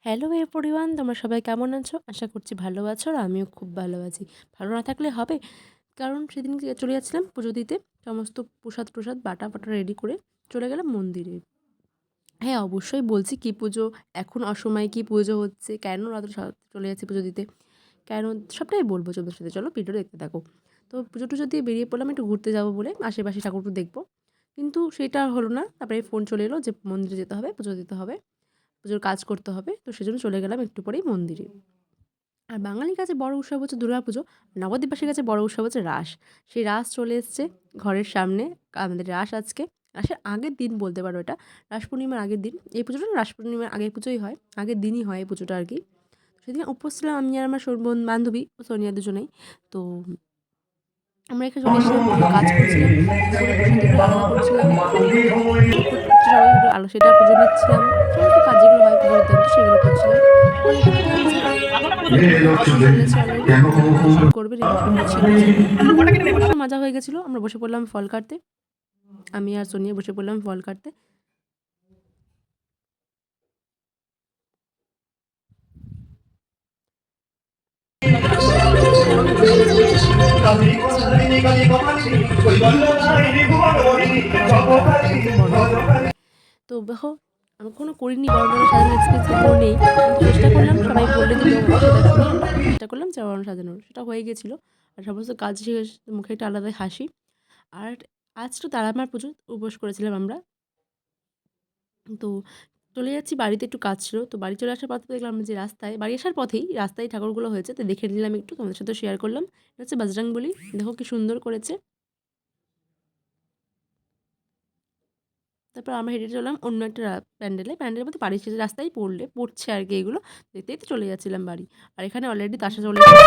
Hello everyone, তোমরা সবাই কেমন আছো? আশা করছি ভালো আছো আর আমিও খুব ভালো আছি। ভালো না থাকলে হবে? কারণ সেদিন চলে যাচ্ছিলাম পুজো দিতে। সমস্ত প্রসাদ বাটা রেডি করে চলে গেলাম মন্দিরে। হ্যাঁ, অবশ্যই বলছি কী পুজো, এখন অসময়ে কী পুজো হচ্ছে, কেন রাত্রে চলে যাচ্ছি পুজো দিতে, কেন সবটাই বলবো তোমাদের সাথে। চলো ভিডিওটা দেখতে থাকো। তো পুজো-টুজো দিয়ে বেরিয়ে পড়লাম একটু ঘুরতে যাবো বলে, আশেপাশে ঠাকুর দেখবো। কিন্তু সেটা আর হলো না। তারপরে ফোন চলে এলো যে মন্দিরে যেতে হবে, পুজো দিতে হবে, পুজোর কাজ করতে হবে। তো সেজন্য চলে গেলাম একটু পরেই মন্দিরে। আর বাঙালির কাছে বড় উৎসব হচ্ছে দুর্গাপুজো, নবদ্বীপবাসীর কাছে বড় উৎসব হচ্ছে রাস। সেই রাস চলে এসছে ঘরের সামনে। আমাদের রাস আজকে, রাসের আগের দিন বলতে পারো এটা। রাস পূর্ণিমার আগের দিন। এই পুজোটা না রাস পূর্ণিমার আগের পুজোই হয়, আগের দিনই হয় এই পুজোটা আরকি। সেদিন উপোস ছিলাম আমি আর আমার বান্ধবী সোনিয়া দুজনেই। তো আমরা এখানে চলে এসেছিলাম, পুজোর কাজ করছিলাম, ঠাকুরের প্রসাদগুলো আলাদা করছিলাম, সবাই একটু আলো সেটা পুজো নিচ্ছিলাম, সমস্ত কাজ যেগুলো হয় পুজো নিত্যান্ত সেগুলো করছিলাম। তারপরে এখানে দেখছি চলেছে অলরেডি, শুরু করবে, রেডি শুরু করছে। মজা হয়ে গেছিলো। আমরা বসে পড়লাম ফল কাটতে, আমি আর সোনিয়া বসে পড়লাম ফল কাটতে। তো দেখো, আমি কখনো করিনি, বরণ সাজানোর এক্সপিরিয়েন্স কখনো নেই, কিন্তু চেষ্টা করলাম। সবাই বললে যে সেটা শুনে আমরা চেষ্টা করলাম যে বরণ সাজানোর, সেটা হয়ে গেছিলো। আর সমস্ত কাজ শেষ, মুখে একটা আলাদাই হাসি। আর আজ তো তারামার পুজো উপোস করেছিলাম আমরা। তো চলে যাচ্ছি বাড়িতে, একটু কাজ ছিল। তো বাড়ি চলে আসার পথে দেখলাম যে রাস্তায়, বাড়ি আসার পথেই রাস্তায় ঠাকুরগুলো হয়েছে, তো দেখে নিলাম একটু, তোমাদের সাথে শেয়ার করলাম। এটা হচ্ছে বজরংবলী, দেখো কি সুন্দর করেছে। তারপর আমরা হেঁটে চললাম অন্য একটা প্যান্ডেলের মধ্যে বাড়ির শেষে রাস্তায় পড়ছে আর কি। এগুলো দেখতে দেখতে চলে যাচ্ছিলাম বাড়ি। আর এখানে অলরেডি তাসা চলে এসেছে।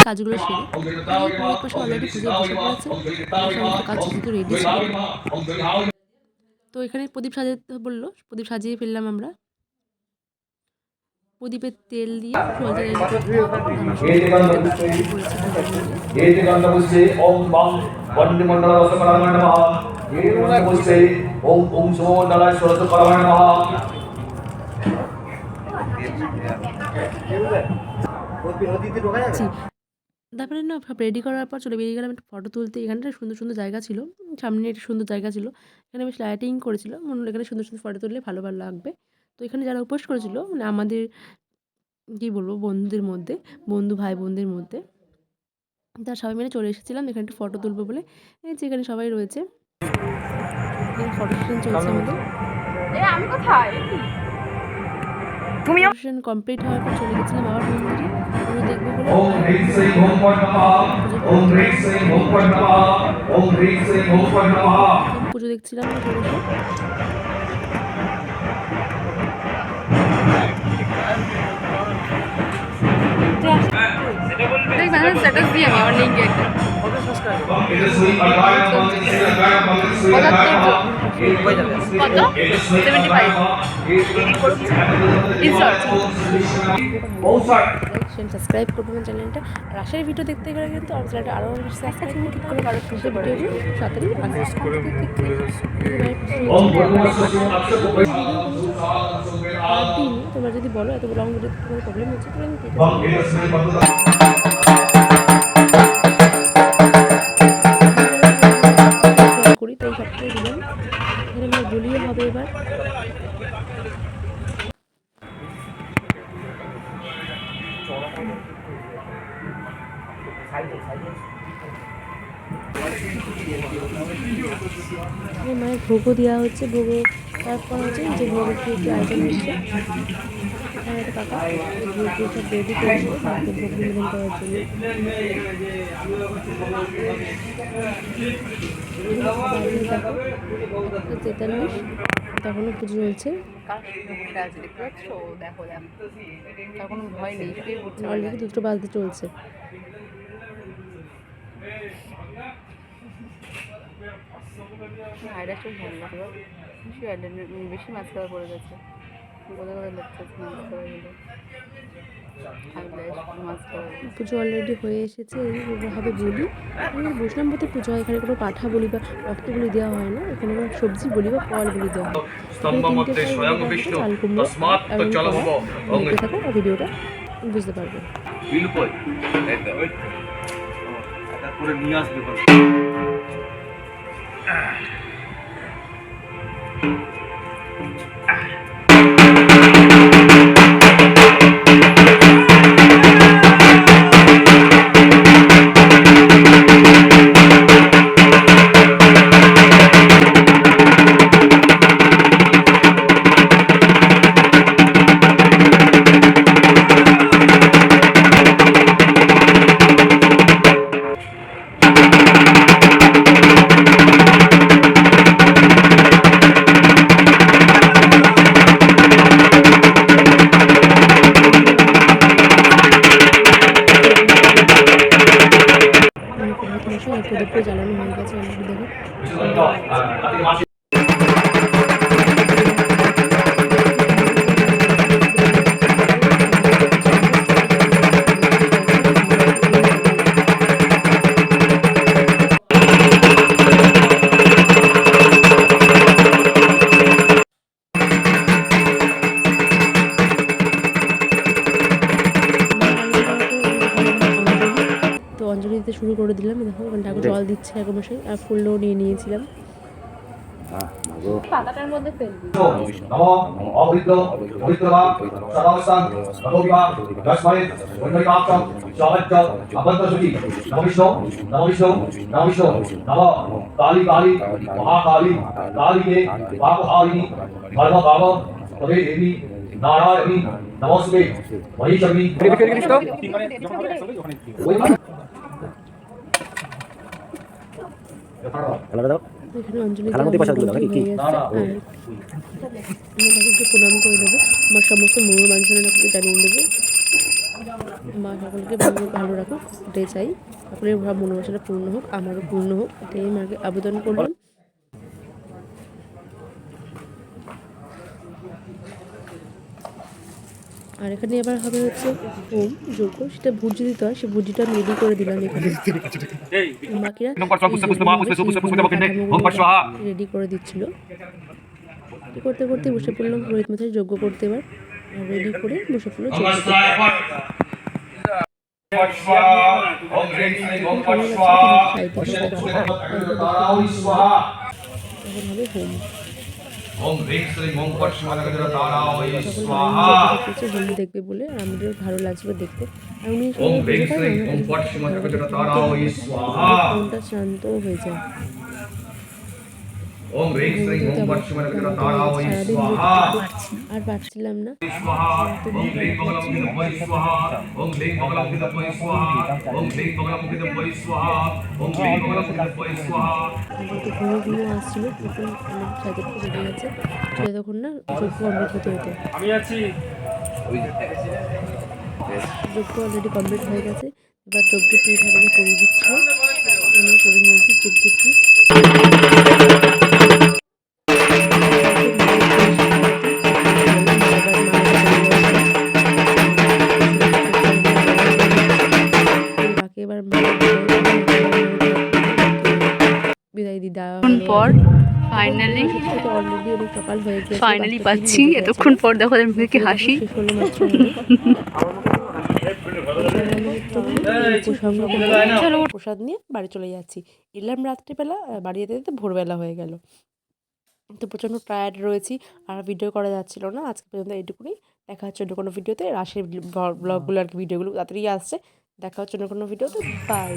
কাজগুলো সেরে পুরোহিত মশাই অলরেডি পুজোয় বসে পড়েছে। সমস্ত কাজ যেহেতু রেডি ছিল, তো এখানে প্রদীপ সাজাতে বললো, প্রদীপ সাজিয়ে ফেললাম আমরা। প্রদীপের তেল দিয়ে জলটা রেডি করতে হবে। তারপরে না সব রেডি করার পর চলে বেরিয়ে গেলাম একটু ফটো তুলতে। এখানটায় সুন্দর সুন্দর জায়গা ছিল, সামনে একটা সুন্দর জায়গা ছিল, এখানে বেশ লাইটিং করেছিল, মনে হলো এখানে সুন্দর সুন্দর ফটো তুললে ভালো ভালো লাগবে। তো এখানে যারা উপোস করেছিল, মানে আমাদের কী বলবো, বন্ধুদের মধ্যে, বন্ধু ভাই বোনদের মধ্যে, তা সবাই মিলে চলে এসেছিলাম এখানে একটু ফটো তুলবো বলে। এই যে এখানে সবাই রয়েছে, এখানে ফটো সেশন চলছে আমাদের। আমি কোথায়? ফটো সেশন কমপ্লিট হওয়ার পর চলে গেছিলাম আবার মন্দিরে পুজো দেখবো বলে। পুজো দেখছিলাম বসে বসে। স্ট্যাটাস দিয়ে আমি আমার লিঙ্কে কত 75 সাবস্ক্রাইব করবেন আমার চ্যানেলটা। রাশের ভিডিও দেখতে গেলে কিন্তু আমার চ্যানেলটা আরও সাবস্ক্রাইব ঠিক করে কারো শেষে ভিডিওগুলো তাড়াতাড়ি দিন। তোমরা যদি বলো এত লং ভিডিও তোমার প্রবলেম হচ্ছে, তাহলে আমি করি, তাই সবটাই দিলাম। এখানে আমার বলিও হবে এবার। মায়ের ভোগও দেওয়া হচ্ছে, ভোগও সার্ভ করা হচ্ছে, যে ভোগের কি একটি আইটেম এসছে। এখানে একটা কাকা ভোগ সব রেডি করেছিল মাকে ভোগ নিবেদন করার জন্য। তেতাল্লিশ, তখনও পুজো চলছে, অলরেডি 2টো বাজতে চলছে। বেশি মাছ খাওয়া পড়ে গেছে। পুজো অলরেডি হয়ে এসেছে, এইভাবে বলি এখানে বসলাম বলতে পুজো হয়, এখানে কোনো পাঠা বলি বা রক্ত বলি দেওয়া হয় না, এখানে কোনো সবজি বলি বা ফল বলি দেওয়া হয়। তিনটে চাল কুমড়ো এবং কলা দেখতে থাকো আর ভিডিওটা বুঝতে পারবে। প্রদীপটা জ্বালানো হয়ে গেছে অলরেডি, দেখো তো অঞ্জলি দিতে শুরু করে দিলাম। দেখো ওখানে ঠাকুর জল দিচ্ছে ঠাকুরমশাই, আর ফুলও নিয়ে নিয়েছিলাম। পাতাটার মধ্যে ফেলবি। নারায়ণী নমস্তে মহিষগ্নি এখানে অঞ্জলি দেওয়া হয়ে গেছে, আর ঠাকুরকে প্রণাম করে দেবো। আমার সমস্ত মঙ্গল বাঞ্ছনা ঠাকুরকে জানিয়ে দেবো। মা সকলকে ভালো রাখুক, এটাই চাই। ঠাকুরের মনোবাসনা পূর্ণ হোক, আমারও পূর্ণ হোক, এটাই মাকে আবেদন করলাম। আর এখানে এবার হবে হচ্ছে হোম যজ্ঞ, সেটা ভুজি দিতে হয়, সে ভুজিটা আমি রেডি করে দিলাম এখানে। বাকিরা রেডি করে দিচ্ছিল, করতে করতে বসে পড়লাম পুরোহিত মশাই যজ্ঞ করতে। এবার রেডি করে বসে পড়লো যজ্ঞ করতে। এখন হবে হোম। হোম দেখবে বলে আমাদের ভালো লাগছিল দেখতে, আর উনি মনটা শান্ত হয়ে যায়। আর পারছিলাম না, ঘুমো আসছিল, তখন সাইকেল বেরিয়ে গেছে, যতক্ষণ না যোগ্য কমপ্লিট হতে হতো। যোগ্য অলরেডি কমপ্লিট হয়ে গেছে, এবার যজ্ঞটি ঠাকুরকে পরিয়ে দিচ্ছিল, আমরা পরিয়ে নিয়েছি যজ্ঞটি। এবার বিদায় দিদা পর ফাইনালি অলরেডি অনেক সকাল হয়ে গেছে, ফাইনালি পাচ্ছি। এতক্ষণ পর দেখো আমি কি হাসি। প্রসাদ নিয়ে বাড়ি চলে যাচ্ছি। এলাম রাত্রিবেলা, বাড়ি যেতে যেতে ভোরবেলা হয়ে গেল। তো প্রচণ্ড টায়ার্ড রয়েছি, আর ভিডিও করা যাচ্ছিল না। আজকে পর্যন্ত এইটুকুনি, দেখা হচ্ছে অন্য কোনো ভিডিওতে। রাশের ব্লগগুলো আর কি ভিডিওগুলো তাড়াতাড়ি আসছে। দেখা হচ্ছে অন্য কোনো ভিডিওতে। বাই।